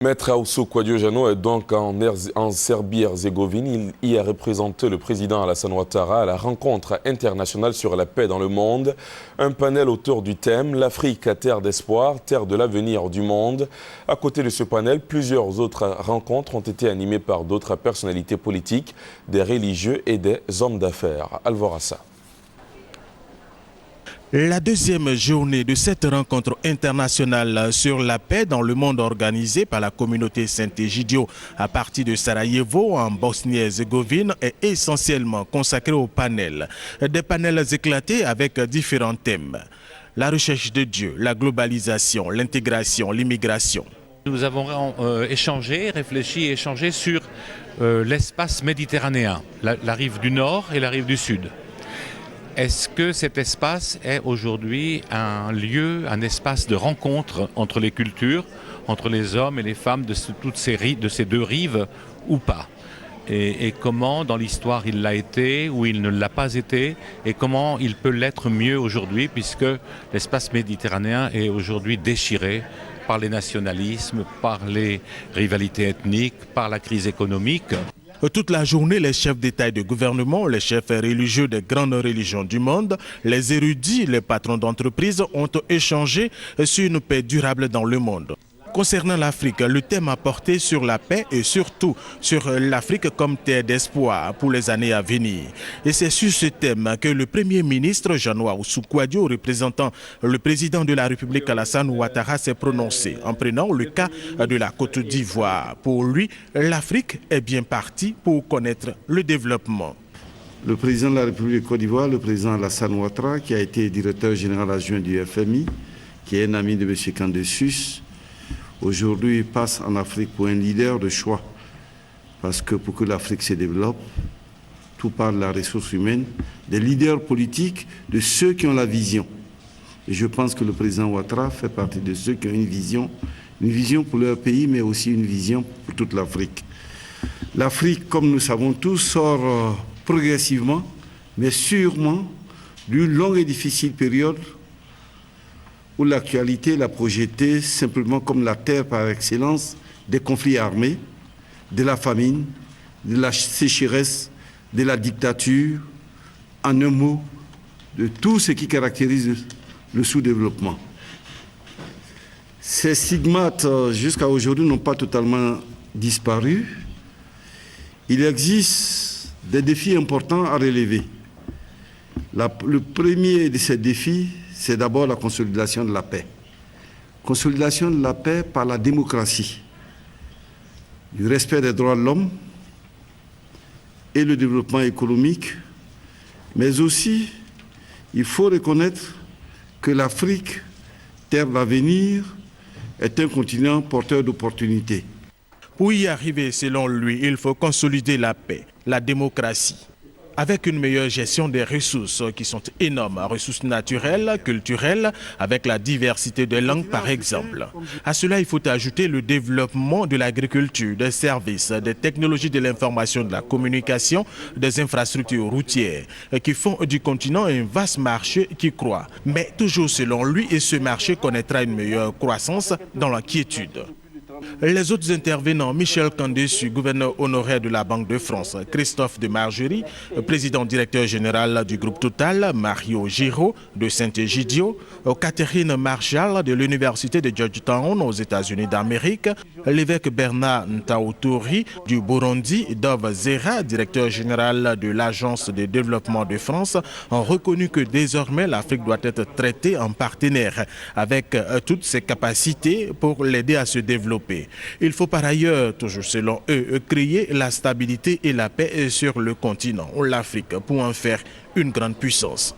Maître Ausso Quadiojano est donc en Serbie-Herzégovine. Il y a représenté le président Alassane Ouattara à la rencontre internationale sur la paix dans le monde. Un panel autour du thème « L'Afrique, terre d'espoir, terre de l'avenir du monde ». À côté de ce panel, plusieurs autres rencontres ont été animées par d'autres personnalités politiques, des religieux et des hommes d'affaires. Alvorassa. La deuxième journée de cette rencontre internationale sur la paix dans le monde organisée par la communauté Saint-Egidio à partir de Sarajevo en Bosnie-Herzégovine est essentiellement consacrée au panel. Des panels éclatés avec différents thèmes. La recherche de Dieu, la globalisation, l'intégration, l'immigration. Nous avons réfléchi et échangé sur l'espace méditerranéen, la rive du nord et la rive du sud. Est-ce que cet espace est aujourd'hui un lieu, un espace de rencontre entre les cultures, entre les hommes et les femmes de ces deux rives ou pas? Et comment dans l'histoire il l'a été ou il ne l'a pas été, et comment il peut l'être mieux aujourd'hui, puisque l'espace méditerranéen est aujourd'hui déchiré par les nationalismes, par les rivalités ethniques, par la crise économique. Toute la journée, les chefs d'État et de gouvernement, les chefs religieux des grandes religions du monde, les érudits, les patrons d'entreprises ont échangé sur une paix durable dans le monde. Concernant l'Afrique, le thème a porté sur la paix et surtout sur l'Afrique comme terre d'espoir pour les années à venir. Et c'est sur ce thème que le Premier ministre Jean-Noël Ausso Quadio, représentant le président de la République Alassane Ouattara, s'est prononcé en prenant le cas de la Côte d'Ivoire. Pour lui, l'Afrique est bien partie pour connaître le développement. Le président de la République de Côte d'Ivoire, le président Alassane Ouattara, qui a été directeur général adjoint du FMI, qui est un ami de M. Candesus, aujourd'hui, il passe en Afrique pour un leader de choix. Parce que pour que l'Afrique se développe, tout part de la ressource humaine, des leaders politiques, de ceux qui ont la vision. Et je pense que le président Ouattara fait partie de ceux qui ont une vision pour leur pays, mais aussi une vision pour toute l'Afrique. L'Afrique, comme nous savons tous, sort progressivement, mais sûrement, d'une longue et difficile période où l'actualité l'a projeté simplement comme la terre par excellence des conflits armés, de la famine, de la sécheresse, de la dictature, en un mot, de tout ce qui caractérise le sous-développement. Ces stigmates, jusqu'à aujourd'hui, n'ont pas totalement disparu. Il existe des défis importants à relever. Le premier de ces défis, c'est d'abord la consolidation de la paix. Consolidation de la paix par la démocratie, du respect des droits de l'homme et le développement économique, mais aussi, il faut reconnaître que l'Afrique, terre d'avenir, est un continent porteur d'opportunités. Pour y arriver, selon lui, il faut consolider la paix, la démocratie, avec une meilleure gestion des ressources qui sont énormes, ressources naturelles, culturelles, avec la diversité des langues par exemple. À cela, il faut ajouter le développement de l'agriculture, des services, des technologies de l'information, de la communication, des infrastructures routières, qui font du continent un vaste marché qui croît. Mais toujours selon lui, et ce marché connaîtra une meilleure croissance dans la quiétude. Les autres intervenants, Michel Candesu, gouverneur honoraire de la Banque de France, Christophe de Margerie, président directeur général du groupe Total, Mario Giraud de Saint-Egidio, Catherine Marshall de l'Université de Georgetown aux États-Unis d'Amérique, l'évêque Bernard Ntaoutouri du Burundi, Dove Zera, directeur général de l'Agence de développement de France, ont reconnu que désormais l'Afrique doit être traitée en partenaire avec toutes ses capacités pour l'aider à se développer. Il faut par ailleurs, toujours selon eux, créer la stabilité et la paix sur le continent, l'Afrique, pour en faire une grande puissance.